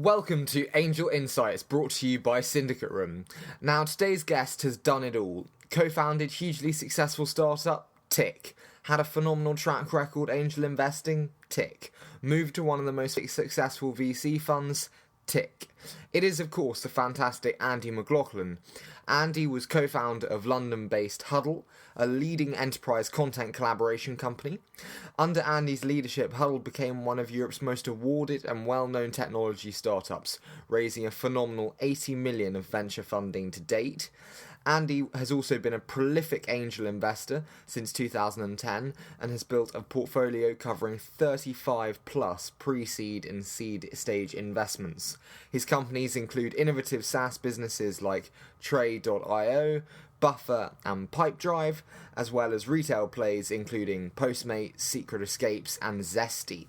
Welcome to Angel Insights, brought to you by SyndicateRoom. Now, today's guest has done it all. Co-founded hugely successful startup? Tick. Had a phenomenal track record angel investing? Tick. Moved to one of the most successful VC funds? Tick. It is, of course, the fantastic Andy McLoughlin. Andy was co-founder of London-based Huddle, a leading enterprise content collaboration company. Under Andy's leadership, Huddle became one of Europe's most awarded and well-known technology startups, raising a phenomenal 80 million of venture funding to date. Andy has also been a prolific angel investor since 2010 and has built a portfolio covering 35 plus pre-seed and seed stage investments. His companies include innovative SaaS businesses like Tray.io, Buffer and Pipedrive, as well as retail plays including Postmates, Escapes and Zesty.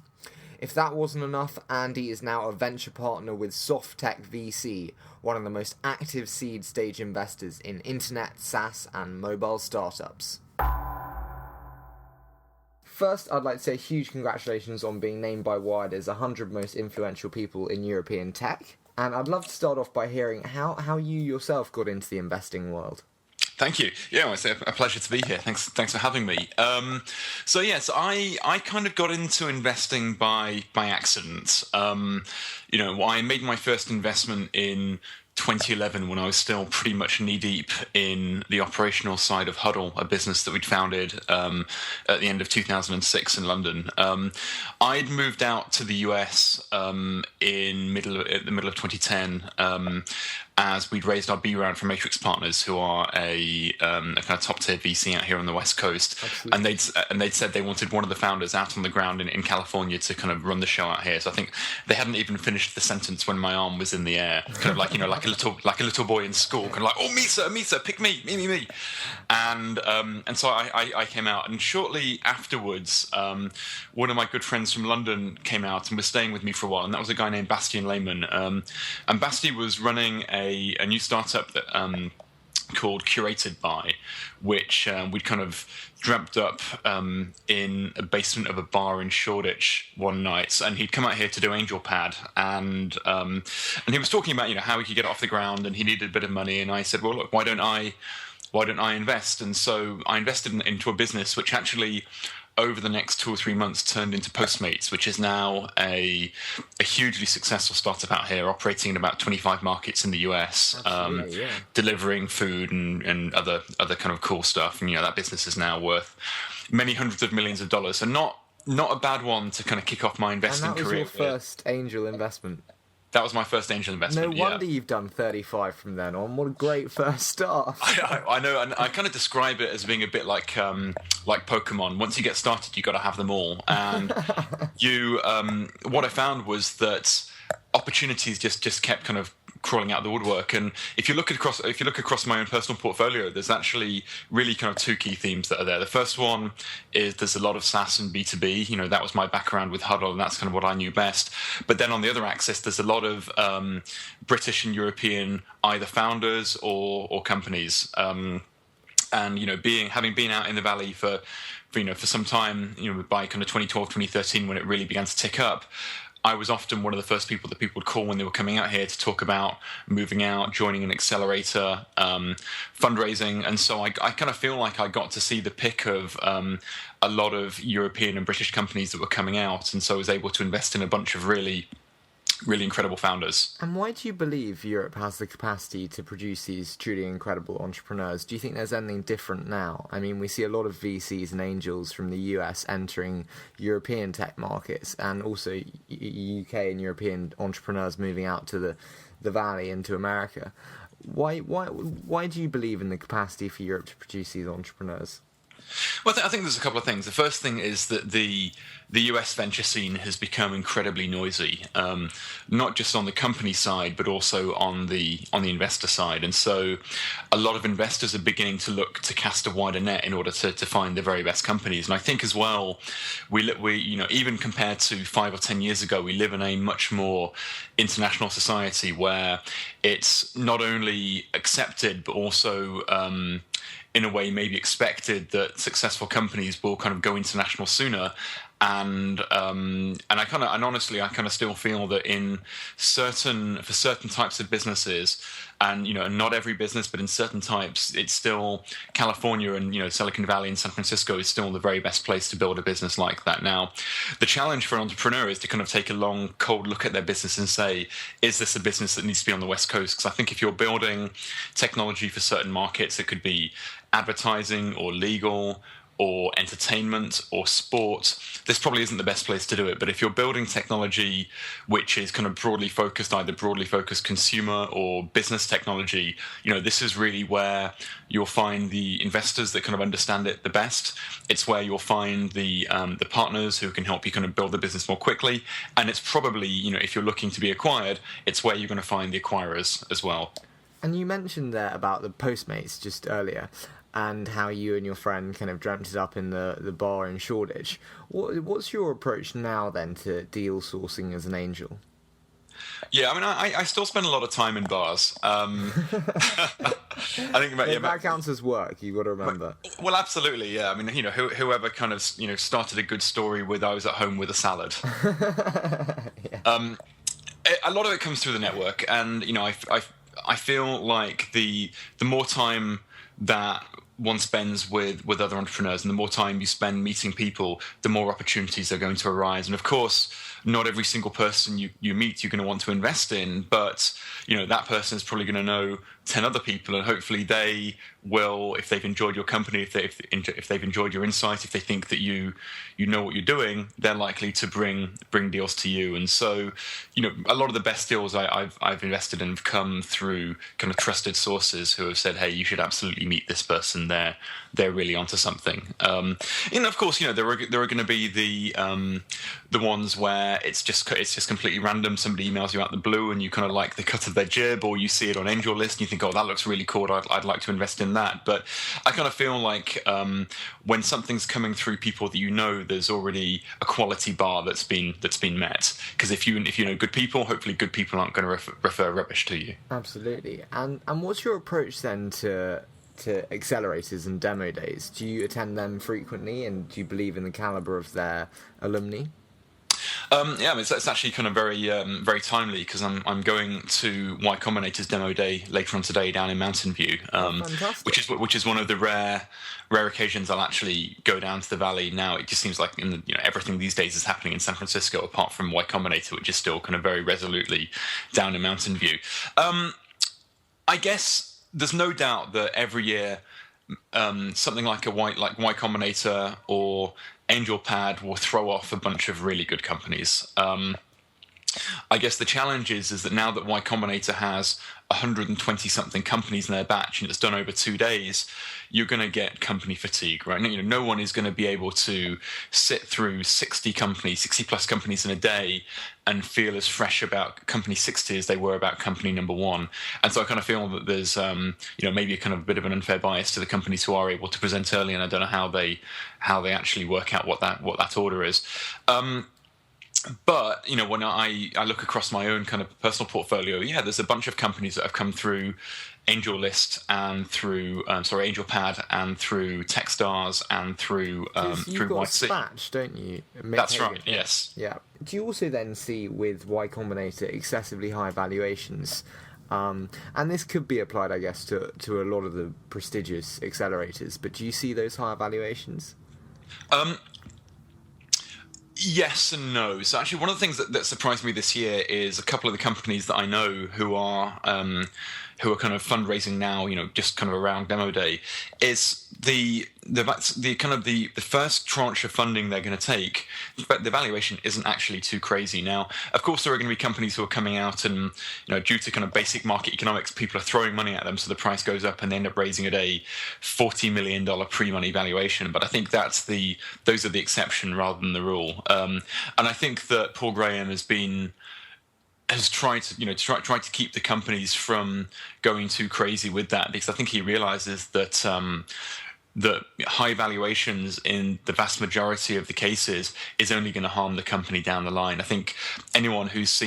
If that wasn't enough, Andy is now a venture partner with SoftTech VC, one of the most active seed stage investors in internet, SaaS and mobile startups. First, I'd like to say huge congratulations on being named by Wired as 100 most influential people in European tech. And I'd love to start off by hearing how you yourself got into the investing world. Thank you. Yeah, it's a pleasure to be here. Thanks for having me. So I kind of got into investing by accident. I made my first investment in 2011 when I was still pretty much knee-deep in the operational side of Huddle, a business that we'd founded at the end of 2006 in London. I'd moved out to the US in the middle of 2010 as we'd raised our B round from Matrix Partners, who are a kind of top-tier VC out here on the West Coast. Absolutely. And they'd said they wanted one of the founders out on the ground in California to kind of run the show out here. So I think they hadn't even finished the sentence when my arm was in the air, kind of like like a little boy in school, kind of like, oh, me sir, pick me. And so I came out, and shortly afterwards, one of my good friends from London came out and was staying with me for a while, and that was a guy named Bastian Lehman. And Basti was running a new startup that called Curated By, which we'd kind of dreamt up in a basement of a bar in Shoreditch one night, and he'd come out here to do Angel Pad, and he was talking about how he could get it off the ground, and he needed a bit of money, and I said, well, look, why don't I invest? And so I invested into a business which actually, over the next 2 or 3 months, turned into Postmates, which is now a hugely successful startup out here, operating in about 25 markets in the US, delivering food and other kind of cool stuff. And that business is now worth many hundreds of millions of dollars. So not a bad one to kind of kick off my investing career. And that was your first angel investment. That was my first angel investment. No wonder you've done 35 from then on. What a great first start. I know, and I kind of describe it as being a bit like Pokemon. Once you get started, you got to have them all. And what I found was that opportunities just kept kind of crawling out the woodwork. And if you look across my own personal portfolio, there's actually really kind of two key themes that are there. The first one is there's a lot of SaaS and B2B. That was my background with Huddle, and that's kind of what I knew best. But then on the other axis, there's a lot of British and European either founders or companies. And having been out in the valley for some time, by kind of 2012, 2013, when it really began to tick up, I was often one of the first people that people would call when they were coming out here to talk about moving out, joining an accelerator, fundraising. And so I kind of feel like I got to see the pick of a lot of European and British companies that were coming out. And so I was able to invest in a bunch of really incredible founders. And why do you believe Europe has the capacity to produce these truly incredible entrepreneurs? Do you think there's anything different now? I mean, we see a lot of VCs and angels from the US entering European tech markets, and also UK and European entrepreneurs moving out to the Valley and to America. Why do you believe in the capacity for Europe to produce these entrepreneurs? Well, I think there's a couple of things. The first thing is that the US venture scene has become incredibly noisy, not just on the company side, but also on the investor side. And so a lot of investors are beginning to look to cast a wider net in order to find the very best companies. And I think as well, we even compared to 5 or 10 years ago, we live in a much more international society where it's not only accepted, but also in a way maybe expected that successful companies will kind of go international sooner. And honestly, I kind of still feel that for certain types of businesses, and not every business, but in certain types, it's still California and Silicon Valley and San Francisco is still the very best place to build a business like that. Now, the challenge for an entrepreneur is to kind of take a long, cold look at their business and say, is this a business that needs to be on the West Coast? Because I think if you're building technology for certain markets, it could be advertising or legal or entertainment or sport, this probably isn't the best place to do it. But if you're building technology which is kind of broadly focused, either broadly focused consumer or business technology, this is really where you'll find the investors that kind of understand it the best. It's where you'll find the partners who can help you kind of build the business more quickly. And it's probably, if you're looking to be acquired, it's where you're going to find the acquirers as well. And you mentioned there about the Postmates just earlier, and how you and your friend kind of dreamt it up in the bar in Shoreditch. What's your approach now then to deal sourcing as an angel? Yeah, I mean, I still spend a lot of time in bars. I think that counts as work. You've got to remember. Well, absolutely, yeah. I mean, whoever kind of started a good story with "I was at home with a salad." Yeah. A lot of it comes through the network, and I feel like the more time that one spends with other entrepreneurs, and the more time you spend meeting people, the more opportunities are going to arise. And of course, not every single person you meet you're going to want to invest in, but that person is probably going to know 10 other people, and hopefully they will, if they've enjoyed your company, if they've enjoyed your insight, if they think that you know what you're doing, they're likely to bring deals to you. And so a lot of the best deals I've invested in have come through kind of trusted sources who have said, hey, you should absolutely meet this person, they're really onto something. And of course, there are going to be the ones where it's just completely random. Somebody emails you out the blue and you kind of like the cut of their jib, or you see it on Angel List and you think, oh, that looks really cool, I'd like to invest in that. But I kind of feel like when something's coming through people that there's already a quality bar that's been met. Because if you know good people, hopefully good people aren't going to refer rubbish to you. Absolutely. And what's your approach then to accelerators and demo days? Do you attend them frequently, and do you believe in the caliber of their alumni? Yeah, I mean, it's actually kind of very timely, because I'm going to Y Combinator's demo day later on today down in Mountain View, which is one of the rare occasions I'll actually go down to the Valley. Now it just seems like everything these days is happening in San Francisco, apart from Y Combinator, which is still kind of very resolutely down in Mountain View. I guess there's no doubt that every year something like Y Combinator or AngelPad will throw off a bunch of really good companies. I guess the challenge is that now that Y Combinator has 120-something companies in their batch and it's done over 2 days, you're going to get company fatigue, right? No one is going to be able to sit through 60 plus companies in a day and feel as fresh about company 60 as they were about company number 1. And so I kind of feel that there's maybe a kind of a bit of an unfair bias to the companies who are able to present early, and I don't know how they actually work out what that order is. But when I look across my own kind of personal portfolio, there's a bunch of companies that have come through Angel List and through AngelPad and through Techstars and through you've got YC. Spatch, don't you? That's right. Yes. Yeah. Do you also then see with Y Combinator excessively high valuations? And this could be applied, I guess, to a lot of the prestigious accelerators. But do you see those higher valuations? Yes and no. So actually, one of the things that surprised me this year is a couple of the companies that I know who are kind of fundraising now, just kind of around demo day, is the kind of the first tranche of funding they're going to take, but the valuation isn't actually too crazy. Now, of course, there are going to be companies who are coming out and, due to kind of basic market economics, people are throwing money at them, so the price goes up and they end up raising at a $40 million pre-money valuation. But I think those are the exception rather than the rule. And I think that Paul Graham has tried to keep the companies from going too crazy with that, because I think he realizes that that high valuations in the vast majority of the cases is only going to harm the company down the line. I think anyone who's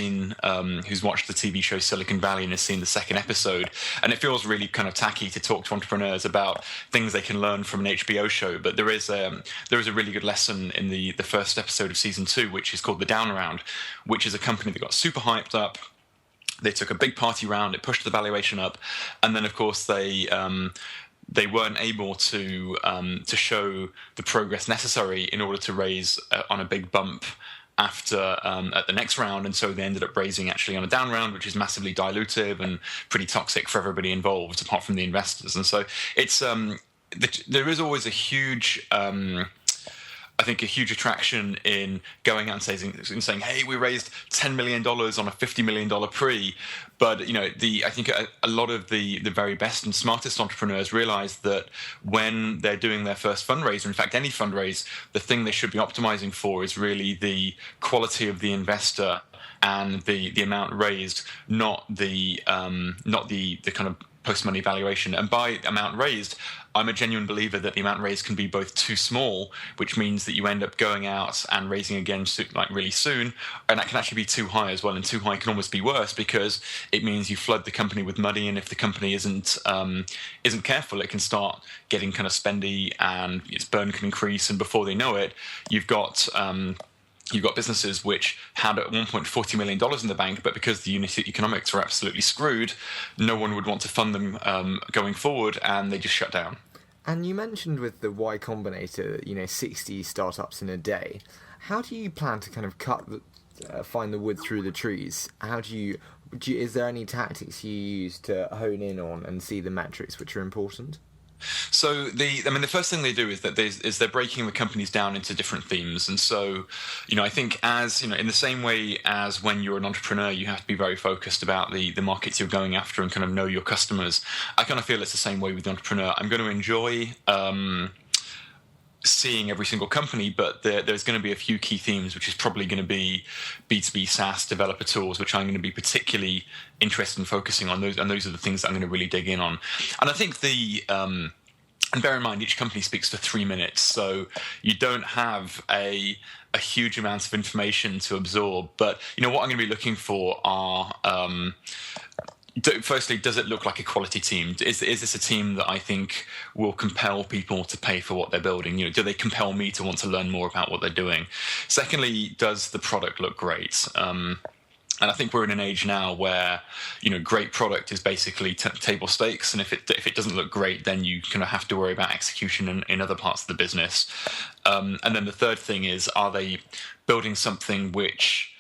watched the TV show Silicon Valley and has seen the second episode, and it feels really kind of tacky to talk to entrepreneurs about things they can learn from an HBO show, but there is a really good lesson in the first episode of season 2, which is called The Down Round, which is a company that got super hyped up. They took a big party round, it pushed the valuation up, and then of course they weren't able to show the progress necessary in order to raise on a big bump after at the next round, and so they ended up raising actually on a down round, which is massively dilutive and pretty toxic for everybody involved, apart from the investors. And so it's there is always a huge I think a huge attraction in going out and saying, hey, we raised $10 million on a $50 million pre. But, I think a lot of the very best and smartest entrepreneurs realize that when they're doing their first fundraiser, in fact, any fundraise, the thing they should be optimizing for is really the quality of the investor and the amount raised, not the kind of post-money valuation. And by amount raised, I'm a genuine believer that the amount raised can be both too small, which means that you end up going out and raising again really soon, and that can actually be too high as well. And too high can almost be worse because it means you flood the company with money, and if the company isn't careful, it can start getting kind of spendy, and its burn can increase. And before they know it, you've got businesses which had at one point $40 million in the bank, but because the unit economics are absolutely screwed, no one would want to fund them going forward, and they just shut down. And you mentioned with the Y Combinator, 60 startups in a day. How do you plan to kind of find the wood through the trees? Is there any tactics you use to hone in on and see the metrics which are important? So the first thing they do is that they're breaking the companies down into different themes. And so, I think in the same way as when you're an entrepreneur, you have to be very focused about the markets you're going after and kind of know your customers. I kind of feel it's the same way with the entrepreneur. I'm going to enjoy seeing every single company, but there's going to be a few key themes, which is probably going to be B2B SaaS developer tools, which I'm going to be particularly interested in focusing on. Those are the things that I'm going to really dig in on. And I think and bear in mind, each company speaks for 3 minutes, so you don't have a huge amount of information to absorb. But what I'm going to be looking for are firstly, does it look like a quality team? Is this a team that I think will compel people to pay for what they're building? Do they compel me to want to learn more about what they're doing? Secondly, does the product look great? And I think we're in an age now where, great product is basically table stakes. And if it doesn't look great, then you kind of have to worry about execution in other parts of the business. And then the third thing is, are they building something which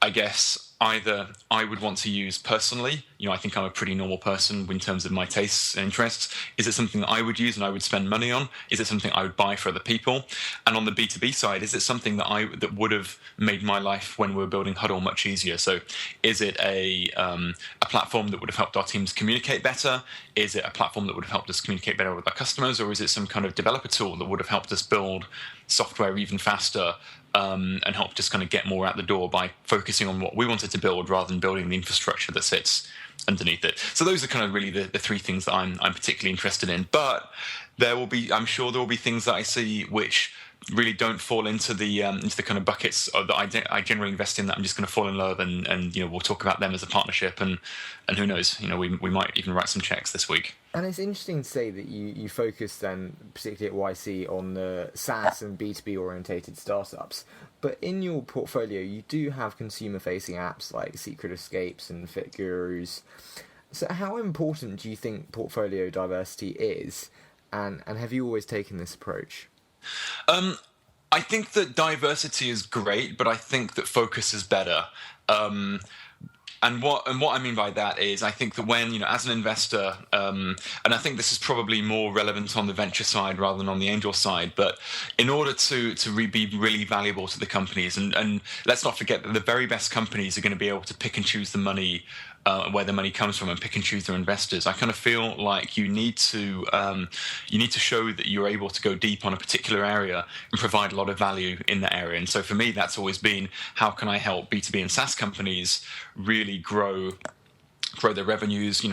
I guess either I would want to use personally, I think I'm a pretty normal person in terms of my tastes and interests. Is it something that I would use and I would spend money on? Is it something I would buy for other people? And on the B2B side, is it something that would have made my life when we were building Huddle much easier? So is it a platform that would have helped our teams communicate better? Is it a platform that would have helped us communicate better with our customers? Or is it some kind of developer tool that would have helped us build software even faster and help just kind of get more out the door by focusing on what we wanted to build rather than building the infrastructure that sits underneath it? So those are kind of really the three things that I'm particularly interested in. But I'm sure there will be things that I see which really don't fall into the kind of buckets that I generally invest in, that I'm just going to fall in love and we'll talk about them as a partnership, and who knows, we might even write some checks this week. And it's interesting to say that you focus then, particularly at YC, on the SaaS and B2B orientated startups. But in your portfolio, you do have consumer-facing apps like Secret Escapes and Fit Gurus. So how important do you think portfolio diversity is? And have you always taken this approach? I think that diversity is great, but I think that focus is better. And what I mean by that is, I think that when, as an investor, and I think this is probably more relevant on the venture side rather than on the angel side, but in order to be really valuable to the companies, and let's not forget that the very best companies are going to be able to pick and choose the money, where the money comes from, and pick and choose their investors. I kind of feel like you need to show that you're able to go deep on a particular area and provide a lot of value in that area. And so for me, that's always been, how can I help B2B and SaaS companies really grow their revenues,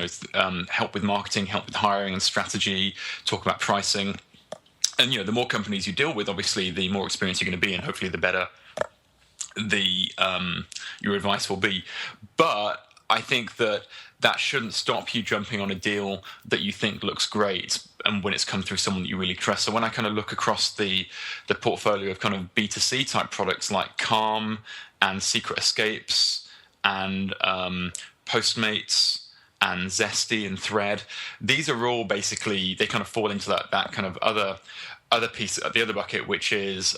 help with marketing, help with hiring and strategy, talk about pricing. And the more companies you deal with, obviously, the more experience you're going to be, and hopefully, the better your advice will be. But I think that shouldn't stop you jumping on a deal that you think looks great, and when it's come through someone that you really trust. So when I kind of look across the portfolio of kind of B2C type products like Calm and Secret Escapes and Postmates and Zesty and Thread, these are all basically, they kind of fall into that kind of other piece, the other bucket, which is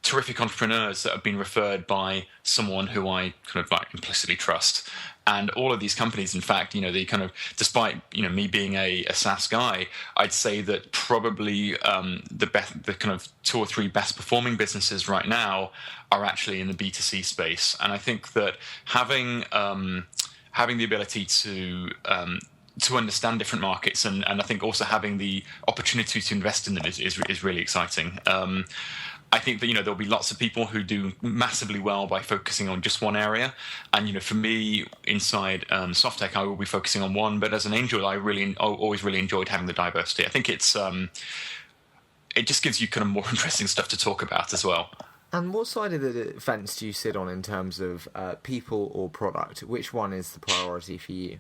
terrific entrepreneurs that have been referred by someone who I kind of like implicitly trust. And all of these companies, in fact, they kind of, despite me being a SaaS guy, I'd say that probably the kind of 2 or 3 best performing businesses right now are actually in the B2C space. And I think that having the ability to understand different markets, and I think also having the opportunity to invest in them is really exciting. I think that there'll be lots of people who do massively well by focusing on just one area, and for me inside SoftTech, I will be focusing on one. But as an angel, I always really enjoyed having the diversity. I think it just gives you kind of more interesting stuff to talk about as well. And what side of the fence do you sit on in terms of people or product? Which one is the priority for you?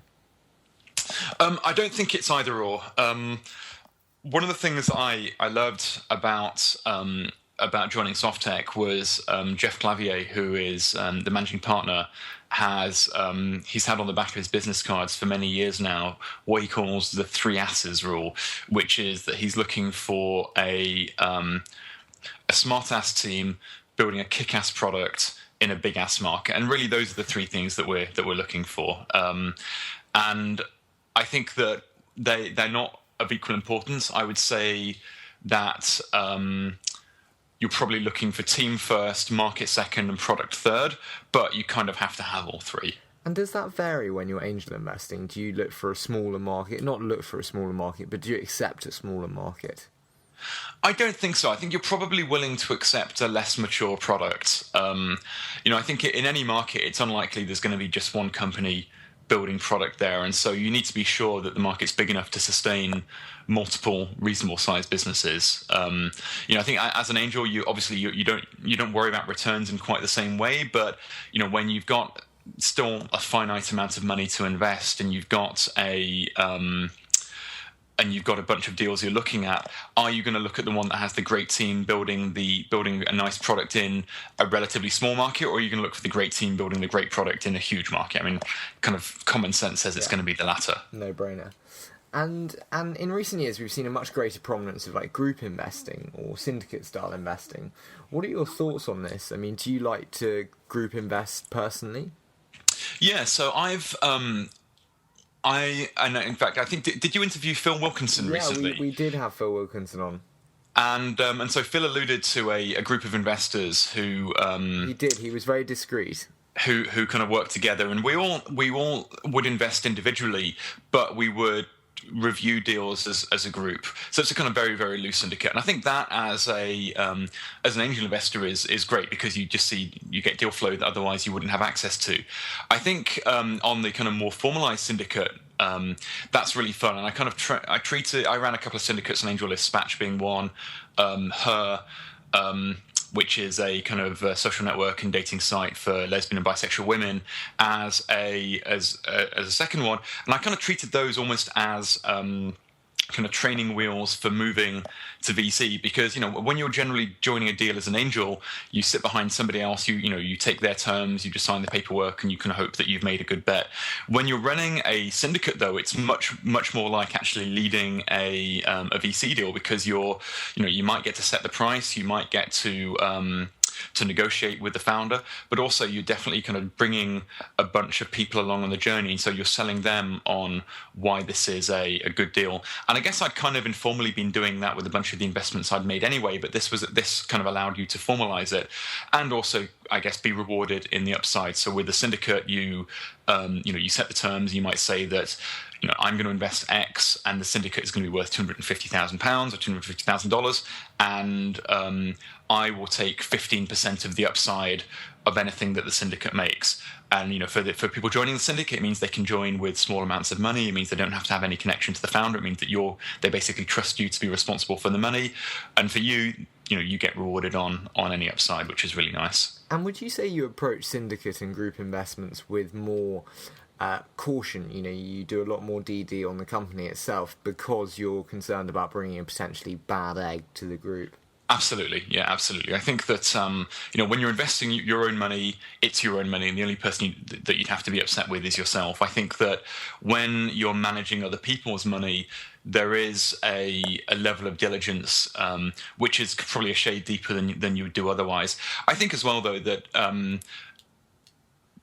I don't think it's either or. One of the things I loved about joining SoftTech was Jeff Clavier, who is the managing partner, he's had on the back of his business cards for many years now what he calls the 3 S's rule, which is that he's looking for a smart-ass team building a kick-ass product in a big-ass market. And really those are the 3 things that we're looking for. And I think that they're not of equal importance. I would say that you're probably looking for team first, market second, and product third, but you kind of have to have all 3. And does that vary when you're angel investing? Do you look for a smaller market? Not look for a smaller market, but do you accept a smaller market? I don't think so. I think you're probably willing to accept a less mature product. I think in any market, it's unlikely there's going to be just one company building product there, and so you need to be sure that the market's big enough to sustain multiple reasonable sized businesses. I think as an angel, you don't worry about returns in quite the same way, but when you've got still a finite amount of money to invest, and you've got a bunch of deals you're looking at, are you going to look at the one that has the great team building a nice product in a relatively small market, or are you going to look for the great team building the great product in a huge market? I mean, kind of common sense says it's going to be the latter. No brainer. And in recent years, we've seen a much greater prominence of like group investing or syndicate style investing. What are your thoughts on this? I mean, do you like to group invest personally? Yeah, so in fact, I think, did you interview Phil Wilkinson recently? Yeah, we did have Phil Wilkinson on. And so Phil alluded to a group of investors who... he did. He was very discreet. Who kind of worked together, and we all would invest individually, but we would review deals as a group. So it's a kind of very, very loose syndicate. And I think that as an angel investor is great, because you get deal flow that otherwise you wouldn't have access to. I think on the kind of more formalized syndicate, that's really fun. And I kind of I ran a couple of syndicates on AngelList, Spatch being one, which is a kind of social network and dating site for lesbian and bisexual women, as a second one. And I kind of treated those almost as kind of training wheels for moving to VC, because when you're generally joining a deal as an angel, you sit behind somebody else, you take their terms, you just sign the paperwork, and you can hope that you've made a good bet. When you're running a syndicate, though, it's much more like actually leading a VC deal, because you might get to set the price, you might get to negotiate with the founder, but also you're definitely kind of bringing a bunch of people along on the journey, so you're selling them on why this is a good deal. And I guess I'd kind of informally been doing that with a bunch of the investments I'd made anyway, but this kind of allowed you to formalize it, and also I guess, be rewarded in the upside. So with the syndicate, you set the terms. You might say that, I'm going to invest X, and the syndicate is going to be worth £250,000 or $250,000, and I will take 15% of the upside of anything that the syndicate makes. And for people joining the syndicate, it means they can join with small amounts of money. It means they don't have to have any connection to the founder. It means that they basically trust you to be responsible for the money, and for you, you get rewarded on any upside, which is really nice. And would you say you approach syndicate and group investments with more caution? You do a lot more DD on the company itself because you're concerned about bringing a potentially bad egg to the group? Absolutely. Yeah, absolutely. I think that, when you're investing your own money, it's your own money, and the only person that you'd have to be upset with is yourself. I think that when you're managing other people's money, there is a level of diligence which is probably a shade deeper than you would do otherwise. I think as well, though, that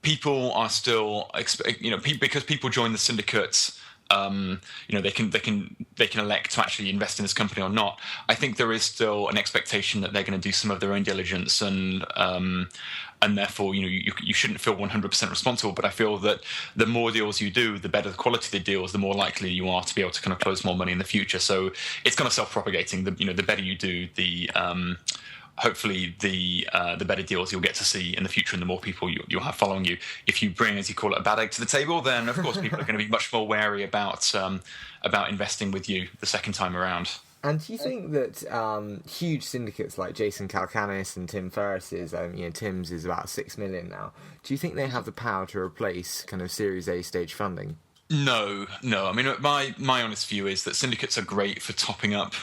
people are still, because people join the syndicates, they can elect to actually invest in this company or not. I think there is still an expectation that they're going to do some of their own diligence, and therefore, you shouldn't feel 100% responsible. But I feel that the more deals you do, the better the quality of the deals, the more likely you are to be able to kind of close more money in the future. So it's kind of self-propagating. The better you do, hopefully the better deals you'll get to see in the future, and the more people you'll have following you. If you bring, as you call it, a bad egg to the table, then of course people are going to be much more wary about investing with you the second time around. And do you think that huge syndicates like Jason Calacanis and Tim Ferriss's, Tim's is about 6 million now, do you think they have the power to replace kind of Series A stage funding? No. I mean, my honest view is that syndicates are great for topping up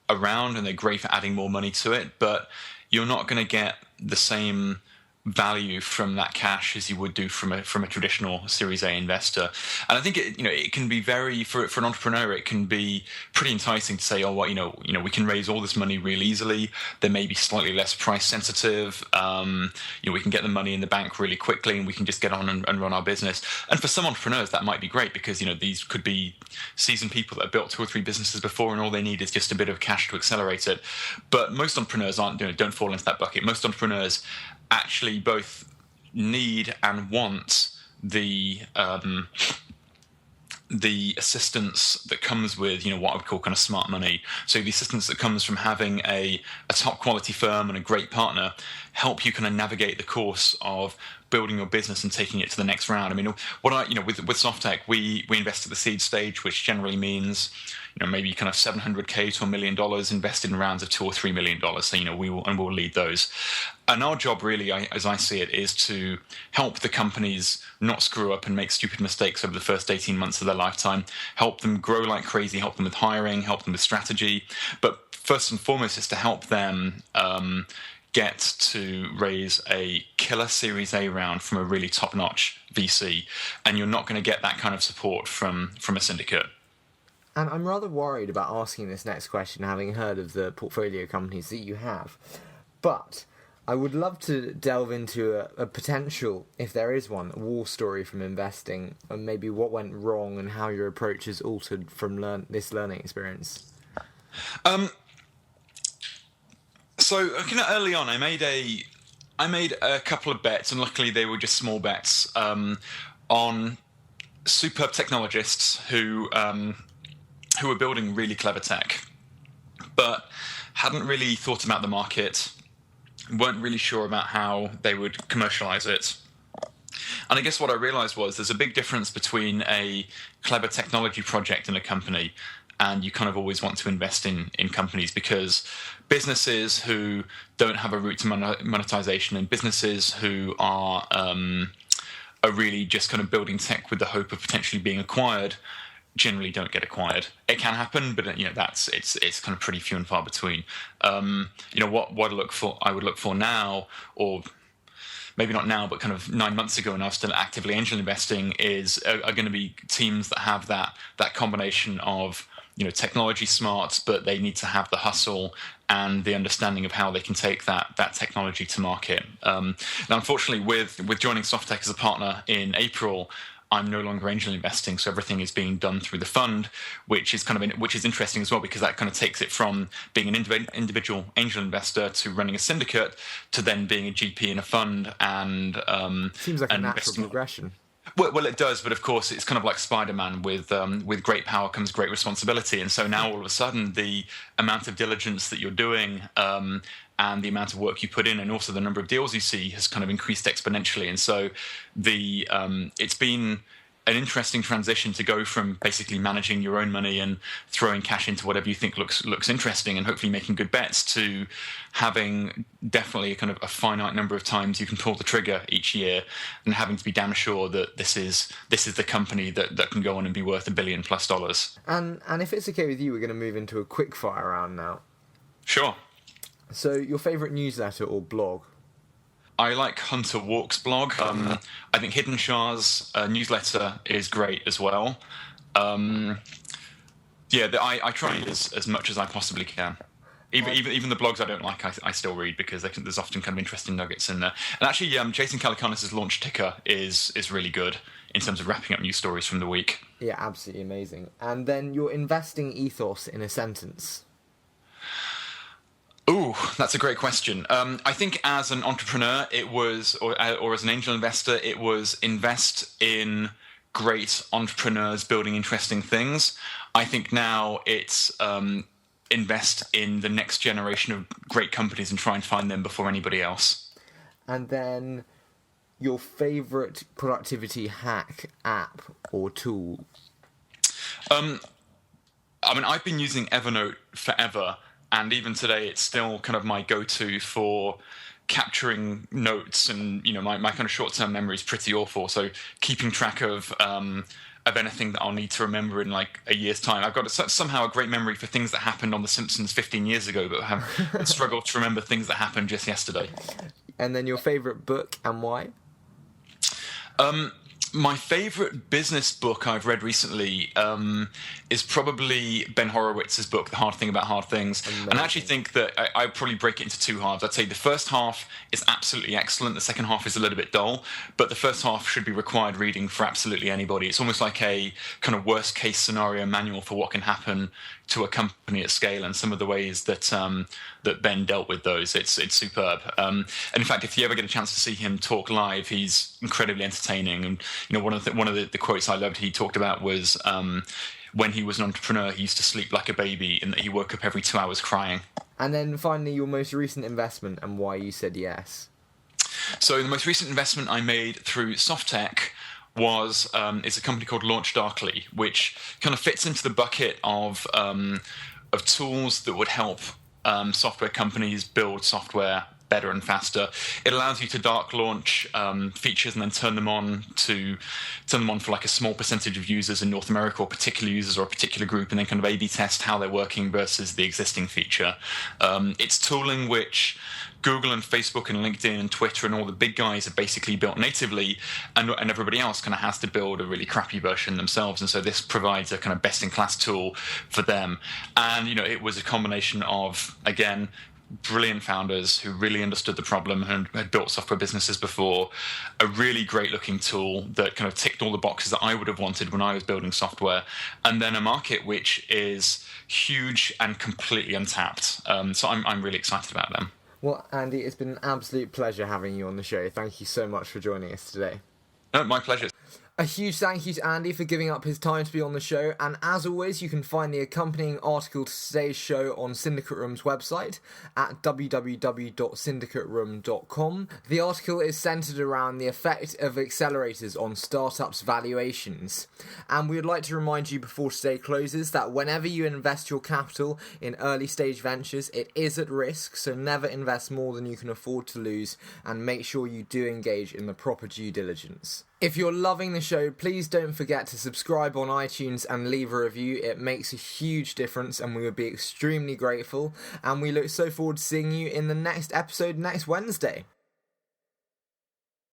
around, and they're great for adding more money to it, but you're not going to get the same value from that cash as you would do from a traditional Series A investor. And I think it can be very, for an entrepreneur, it can be pretty enticing to say, we can raise all this money real easily. They may be slightly less price sensitive. We can get the money in the bank really quickly, and we can just get on and run our business. And for some entrepreneurs, that might be great because these could be seasoned people that have built 2 or 3 businesses before, and all they need is just a bit of cash to accelerate it. But most entrepreneurs don't fall into that bucket. Most entrepreneurs actually both need and want the assistance that comes with what I would call kind of smart money. So the assistance that comes from having a top quality firm and a great partner help you kind of navigate the course of building your business and taking it to the next round. I mean, with SoftTech, we invest at the seed stage, which generally means maybe kind of $700K to $1 million invested in rounds of $2 or $3 million. So we'll lead those. And our job really, as I see it, is to help the companies not screw up and make stupid mistakes over the first 18 months of their lifetime, help them grow like crazy, help them with hiring, help them with strategy. But first and foremost is to help them get to raise a killer Series A round from a really top-notch VC. And you're not going to get that kind of support from a syndicate. And I'm rather worried about asking this next question, having heard of the portfolio companies that you have. But I would love to delve into a potential, if there is one, war story from investing, and maybe what went wrong and how your approach has altered from this learning experience. So early on, I made a couple of bets, and luckily they were just small bets on superb technologists who were building really clever tech, but hadn't really thought about the market, weren't really sure about how they would commercialize it. And I guess what I realized was there's a big difference between a clever technology project and a company, and you kind of always want to invest in companies, because businesses who don't have a route to monetization and businesses who are really just kind of building tech with the hope of potentially being acquired generally don't get acquired. It can happen, but it's kind of pretty few and far between. What I would look for now, or maybe not now, but kind of 9 months ago when I was still actively angel investing, are going to be teams that have that combination of technology smarts, but they need to have the hustle and the understanding of how they can take that technology to market. Now, unfortunately, with joining SoftTech as a partner in April, I'm no longer angel investing, so everything is being done through the fund, which is which is interesting as well, because that kind of takes it from being an individual angel investor to running a syndicate to then being a GP in a fund and seems like a natural investing. progression. Well, it does, but of course, it's kind of like Spider-Man with great power comes great responsibility, and so now all of a sudden, the amount of diligence that you're doing and the amount of work you put in, and also the number of deals you see, has kind of increased exponentially. And so it's been an interesting transition to go from basically managing your own money and throwing cash into whatever you think looks interesting and hopefully making good bets, to having definitely a kind of a finite number of times you can pull the trigger each year, and having to be damn sure that this is the company that can go on and be worth $1 billion+. And if it's okay with you, we're going to move into a quick fire round now. Sure. So, your favourite newsletter or blog? I like Hunter Walk's blog. I think Hidden Shah's newsletter is great as well. I try as much as I possibly can. Even the blogs I don't like, I still read, because there's often kind of interesting nuggets in there. And actually, Jason Calacanis' Launch Ticker is really good in terms of wrapping up news stories from the week. Yeah, absolutely amazing. And then your investing ethos in a sentence. Ooh, that's a great question. I think as an entrepreneur, it was, or as an angel investor, it was invest in great entrepreneurs building interesting things. I think now it's invest in the next generation of great companies and try and find them before anybody else. And then your favourite productivity hack, app, or tool? I've been using Evernote forever. And even today, it's still kind of my go-to for capturing notes, and my kind of short-term memory is pretty awful. So keeping track of anything that I'll need to remember in like a year's time. I've got somehow a great memory for things that happened on The Simpsons 15 years ago, but have struggled to remember things that happened just yesterday. And then your favourite book and why? My favourite business book I've read recently is probably Ben Horowitz's book, The Hard Thing About Hard Things. Amazing. And I actually think that I'd probably break it into two halves. I'd say the first half is absolutely excellent. The second half is a little bit dull, but the first half should be required reading for absolutely anybody. It's almost like a kind of worst case scenario manual for what can happen to a company at scale, and some of the ways that that Ben dealt with those. It's superb. And in fact, if you ever get a chance to see him talk live, he's incredibly entertaining. And one of the quotes I loved he talked about was when he was an entrepreneur, he used to sleep like a baby, in that he woke up every 2 hours crying. And then finally, your most recent investment and why you said yes. So the most recent investment I made through SoftTech is a company called LaunchDarkly, which kind of fits into the bucket of tools that would help software companies build software better and faster. It allows you to dark launch features and then turn them on for like a small percentage of users in North America, or particular users or a particular group, and then kind of A/B test how they're working versus the existing feature. It's tooling which Google and Facebook and LinkedIn and Twitter and all the big guys have basically built natively, and everybody else kind of has to build a really crappy version themselves. And so this provides a kind of best-in-class tool for them. And it was a combination of, again, brilliant founders who really understood the problem and had built software businesses before, a really great looking tool that kind of ticked all the boxes that I would have wanted when I was building software, and then a market which is huge and completely untapped. So I'm really excited about them. Well, Andy, it's been an absolute pleasure having you on the show. Thank you so much for joining us today. No, my pleasure. A huge thank you to Andy for giving up his time to be on the show, and as always, you can find the accompanying article to today's show on SyndicateRoom's website at www.syndicateroom.com. The article is centred around the effect of accelerators on startups' valuations, and we would like to remind you before today closes that whenever you invest your capital in early stage ventures, it is at risk, so never invest more than you can afford to lose, and make sure you do engage in the proper due diligence. If you're loving the show, please don't forget to subscribe on iTunes and leave a review. It makes a huge difference and we would be extremely grateful. And we look so forward to seeing you in the next episode next Wednesday.